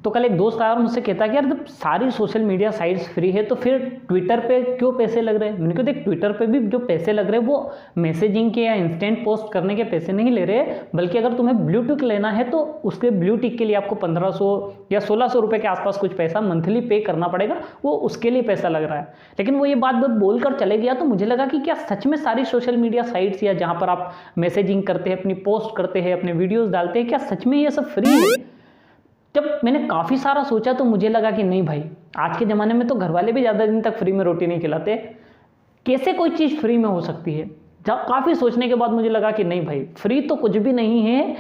तो कल एक दोस्त आया और मुझसे कहता कि यार जब सारी सोशल मीडिया साइट्स फ्री है तो फिर ट्विटर पे क्यों पैसे लग रहे हैं। मैंने कहा देख, ट्विटर पे भी जो पैसे लग रहे हैं वो मैसेजिंग के या इंस्टेंट पोस्ट करने के पैसे नहीं ले रहे, बल्कि अगर तुम्हें ब्लू टिक लेना है तो उसके ब्लू टिक के लिए आपको 1500 या 1600 रुपये के आसपास कुछ पैसा मंथली पे करना पड़ेगा, वो उसके लिए पैसा लग रहा है। लेकिन वो ये बात बोलकर चले गया, तो मुझे लगा कि क्या सच में सारी सोशल मीडिया साइट्स या जहाँ पर आप मैसेजिंग करते हैं, अपनी पोस्ट करते हैं, अपने वीडियोज़ डालते हैं, क्या सच में ये सब फ्री है। जब मैंने काफ़ी सारा सोचा तो मुझे लगा कि नहीं भाई, आज के ज़माने में तो घर वाले भी ज़्यादा दिन तक फ्री में रोटी नहीं खिलाते, कैसे कोई चीज़ फ्री में हो सकती है। जब काफ़ी सोचने के बाद मुझे लगा कि नहीं भाई, फ्री तो कुछ भी नहीं है।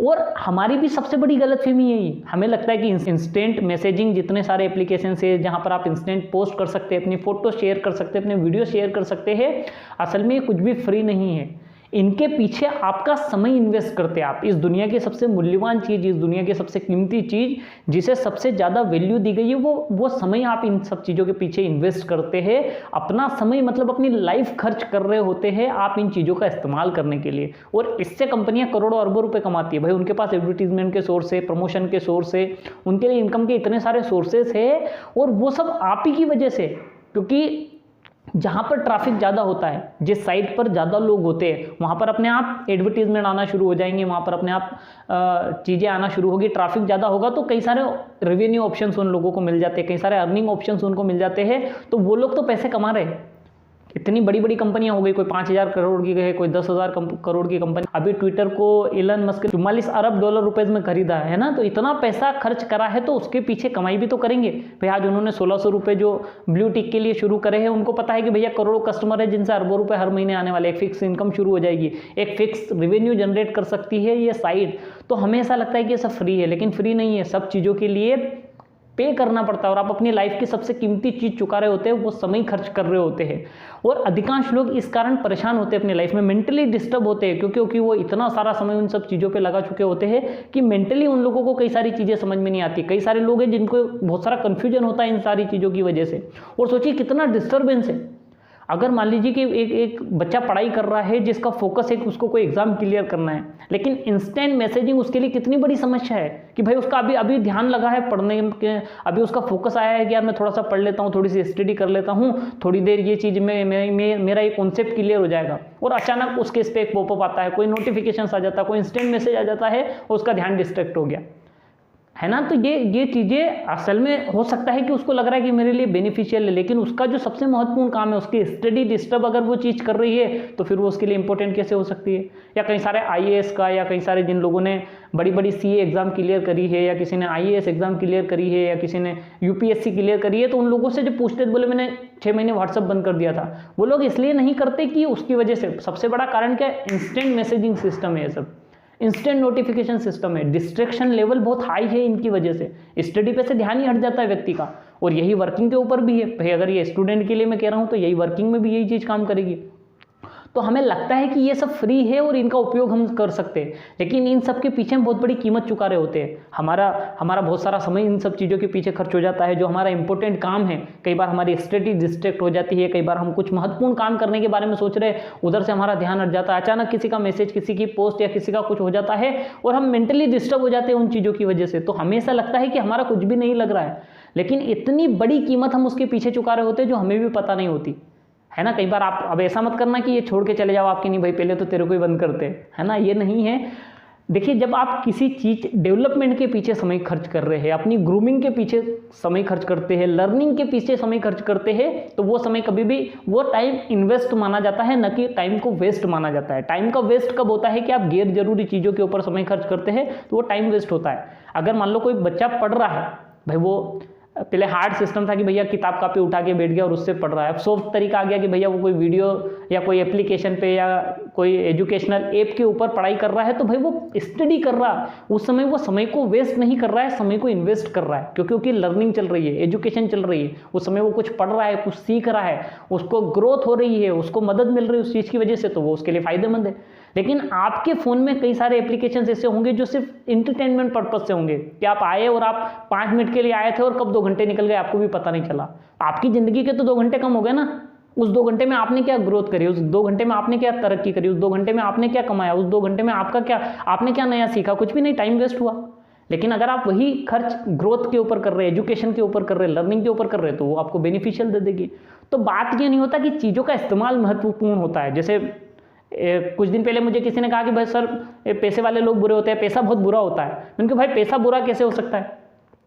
और हमारी भी सबसे बड़ी गलतफहमी यही, हमें लगता है कि इंस्टेंट मैसेजिंग, जितने सारे एप्लीकेशन है जहाँ पर आप इंस्टेंट पोस्ट कर सकते हैं, अपनी फ़ोटो शेयर कर सकते हैं, अपने वीडियो शेयर कर सकते हैं, असल में ये कुछ भी फ्री नहीं है। इनके पीछे आपका समय इन्वेस्ट करते हैं आप। इस दुनिया की सबसे मूल्यवान चीज़, इस दुनिया की सबसे कीमती चीज़, जिसे सबसे ज़्यादा वैल्यू दी गई है, वो समय आप इन सब चीज़ों के पीछे इन्वेस्ट करते हैं। अपना समय मतलब अपनी लाइफ खर्च कर रहे होते हैं आप इन चीज़ों का इस्तेमाल करने के लिए। और इससे कंपनियां करोड़ों अरबों रुपए कमाती है भाई। उनके पास एडवर्टीजमेंट के सोर्स है, प्रमोशन के सोर्स है, उनके लिए इनकम के इतने सारे सोर्सेस है, और वो सब आप ही की वजह से। क्योंकि जहाँ पर ट्रैफिक ज़्यादा होता है, जिस साइट पर ज़्यादा लोग होते हैं, वहाँ पर अपने आप एडवर्टीजमेंट आना शुरू हो जाएंगे, वहाँ पर अपने आप चीज़ें आना शुरू होगी। ट्रैफिक ज़्यादा होगा तो कई सारे रेवेन्यू ऑप्शंस उन लोगों को मिल जाते हैं, कई सारे अर्निंग ऑप्शंस उनको मिल जाते हैं, तो वो लोग तो पैसे कमा रहे हैं। इतनी बड़ी बड़ी कंपनियां हो गई, कोई 5000 करोड़ की है, कोई 10,000 करोड़ की कंपनी। अभी ट्विटर को इलन मस्क 44 अरब डॉलर रुपए में खरीदा है ना, तो इतना पैसा खर्च करा है तो उसके पीछे कमाई भी तो करेंगे भाई। आज उन्होंने 1600 रुपये जो ब्लू टिक के लिए शुरू करे हैं, उनको पता है कि भैया करोड़ों कस्टमर है जिनसे अरबों रुपए हर महीने आने वाले, एक फिक्स इनकम शुरू हो जाएगी, एक फिक्स रेवेन्यू जनरेट कर सकती है ये साइट। तो हमें ऐसा लगता है कि ये सब फ्री है, लेकिन फ्री नहीं है। सब चीज़ों के लिए पे करना पड़ता है, और आप अपनी लाइफ की सबसे कीमती चीज़ चुका रहे होते हैं, वो समय खर्च कर रहे होते हैं। और अधिकांश लोग इस कारण परेशान होते हैं, अपनी लाइफ में मेंटली डिस्टर्ब होते हैं, क्योंकि वो इतना सारा समय उन सब चीज़ों पे लगा चुके होते हैं कि मेंटली उन लोगों को कई सारी चीज़ें समझ में नहीं आती। कई सारे लोग हैं जिनको बहुत सारा कन्फ्यूजन होता है इन सारी चीज़ों की वजह से। और सोचिए कितना डिस्टर्बेंस है। अगर मान लीजिए कि एक बच्चा पढ़ाई कर रहा है जिसका फोकस है कि उसको कोई एग्जाम क्लियर करना है, लेकिन इंस्टेंट मैसेजिंग उसके लिए कितनी बड़ी समस्या है कि भाई उसका अभी ध्यान लगा है पढ़ने के, अभी उसका फोकस आया है कि यार मैं थोड़ा सा पढ़ लेता हूँ, थोड़ी सी स्टडी कर लेता हूँ, थोड़ी देर ये चीज़ में मेरा ये कॉन्सेप्ट क्लियर हो जाएगा, और अचानक उसके इस पर एक पॉपअप आता है, कोई नोटिफिकेशन आ जाता है, कोई इंस्टेंट मैसेज आ जाता है, और उसका ध्यान डिस्ट्रैक्ट हो गया है ना। तो ये चीज़ें असल में हो सकता है कि उसको लग रहा है कि मेरे लिए बेनिफिशियल है, लेकिन उसका जो सबसे महत्वपूर्ण काम है, उसकी स्टडी डिस्टर्ब अगर वो चीज़ कर रही है, तो फिर वो उसके लिए इंपॉर्टेंट कैसे हो सकती है। या कई सारे IAS का, या कई सारे जिन लोगों ने बड़ी बड़ी CA एग्जाम क्लियर करी है, या किसी ने IAS एग्जाम क्लियर करी है, या किसी ने UPSC क्लियर करी है, तो उन लोगों से जो पूछते थे, बोले मैंने 6 महीने व्हाट्सअप बंद कर दिया था। वो लोग इसलिए नहीं करते कि उसकी वजह से सबसे बड़ा कारण क्या है, इंस्टेंट मैसेजिंग सिस्टम है, ये सब इंस्टेंट नोटिफिकेशन सिस्टम है। डिस्ट्रैक्शन लेवल बहुत हाई है इनकी वजह से, स्टडी पे से ध्यान ही हट जाता है व्यक्ति का। और यही वर्किंग के ऊपर भी है भाई, अगर ये स्टूडेंट के लिए मैं कह रहा हूँ तो यही वर्किंग में भी यही चीज़ काम करेगी। तो हमें लगता है कि ये सब फ्री है और इनका उपयोग हम कर सकते हैं, लेकिन इन सब के पीछे हम बहुत बड़ी कीमत चुका रहे होते हैं। हमारा बहुत सारा समय इन सब चीज़ों के पीछे खर्च हो जाता है, जो हमारा इंपॉर्टेंट काम है। कई बार हमारी स्टडी डिस्ट्रैक्ट हो जाती है, कई बार हम कुछ महत्वपूर्ण काम करने के बारे में सोच रहे हैं, उधर से हमारा ध्यान हट जाता है, अचानक किसी का मैसेज, किसी की पोस्ट या किसी का कुछ हो जाता है, और हम मेंटली डिस्टर्ब हो जाते हैं उन चीज़ों की वजह से। तो हमेशा लगता है कि हमारा कुछ भी नहीं लग रहा है, लेकिन इतनी बड़ी कीमत हम उसके पीछे चुका रहे होते हैं जो हमें भी पता नहीं होती है ना। कई बार आप अब ऐसा मत करना कि ये छोड़ के चले जाओ आपके, नहीं भाई पहले तो तेरे को ही बंद करते है ना, ये नहीं है। देखिए, जब आप किसी चीज़ डेवलपमेंट के पीछे समय खर्च कर रहे हैं, अपनी ग्रूमिंग के पीछे समय खर्च करते हैं, लर्निंग के पीछे समय खर्च करते हैं, तो वो समय कभी भी वो टाइम इन्वेस्ट माना जाता है, न कि टाइम को वेस्ट माना जाता है। टाइम का वेस्ट कब होता है कि आप गैर जरूरी चीज़ों के ऊपर समय खर्च करते हैं, तो वो टाइम वेस्ट होता है। अगर मान लो कोई बच्चा पढ़ रहा है भाई, वो पहले हार्ड सिस्टम था कि भैया किताब कापी उठा के बैठ गया और उससे पढ़ रहा है। अब सॉफ्ट तरीका आ गया कि भैया वो कोई वीडियो या कोई एप्लीकेशन पे या कोई एजुकेशनल ऐप के ऊपर पढ़ाई कर रहा है, तो भाई वो स्टडी कर रहा है, उस समय वो समय को वेस्ट नहीं कर रहा है, समय को इन्वेस्ट कर रहा है, क्योंकि लर्निंग चल रही है, एजुकेशन चल रही है। उस समय वो कुछ पढ़ रहा है, कुछ सीख रहा है, उसको ग्रोथ हो रही है, उसको मदद मिल रही है उस चीज़ की वजह से, तो वो उसके लिए फायदेमंद है। लेकिन आपके फ़ोन में कई सारे एप्लीकेशंस ऐसे होंगे जो सिर्फ इंटरटेनमेंट पर्पज से होंगे, कि आप आए और आप 5 मिनट के लिए आए थे और कब 2 घंटे निकल गए आपको भी पता नहीं चला। आपकी ज़िंदगी के तो 2 घंटे कम हो गए ना। उस 2 घंटे में आपने क्या ग्रोथ करी, उस 2 घंटे में आपने क्या तरक्की करी, उस 2 घंटे में आपने क्या कमाया, उस 2 घंटे में आपका क्या, आपने क्या नया सीखा, कुछ भी नहीं, टाइम वेस्ट हुआ लेकिन अगर आप वही खर्च ग्रोथ के ऊपर कर रहे हैं, एजुकेशन के ऊपर कर रहे हैं, लर्निंग के ऊपर कर रहे हैं, तो वो आपको बेनिफिशियल दे देगी। तो बात ये नहीं होता कि चीज़ों का इस्तेमाल महत्वपूर्ण होता है। जैसे कुछ दिन पहले मुझे किसी ने कहा कि भाई सर पैसे वाले लोग बुरे होते हैं, पैसा बहुत बुरा होता है। मैंने कहा भाई पैसा बुरा कैसे हो सकता है?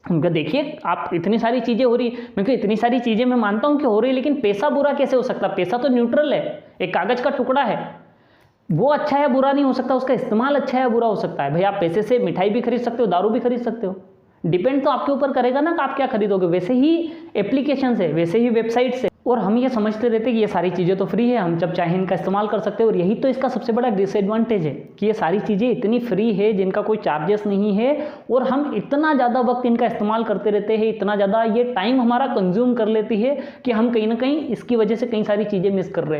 उनका देखिए आप इतनी सारी चीज़ें हो रही, मैं कहा इतनी सारी चीज़ें मैं मानता हूँ कि हो रही है, लेकिन पैसा बुरा कैसे हो सकता है? पैसा तो न्यूट्रल है, एक कागज़ का टुकड़ा है, वो अच्छा है बुरा नहीं हो सकता, उसका इस्तेमाल अच्छा है बुरा हो सकता है। भाई आप पैसे से मिठाई भी खरीद सकते हो, दारू भी खरीद सकते हो, डिपेंड तो आपके ऊपर करेगा ना कि आप क्या खरीदोगे। वैसे ही एप्लीकेशन है, वैसे ही वेबसाइट से। और हम ये समझते रहते कि ये सारी चीज़ें तो फ्री है, हम जब चाहे इनका इस्तेमाल कर सकते हैं। और यही तो इसका सबसे बड़ा डिसएडवांटेज है कि ये सारी चीज़ें इतनी फ्री है जिनका कोई चार्जेस नहीं है, और हम इतना ज़्यादा वक्त इनका इस्तेमाल करते रहते हैं, इतना ज़्यादा ये टाइम हमारा कंज्यूम कर लेती है कि हम कहीं ना कहीं इसकी वजह से कई सारी चीज़ें मिस कर रहे हैं।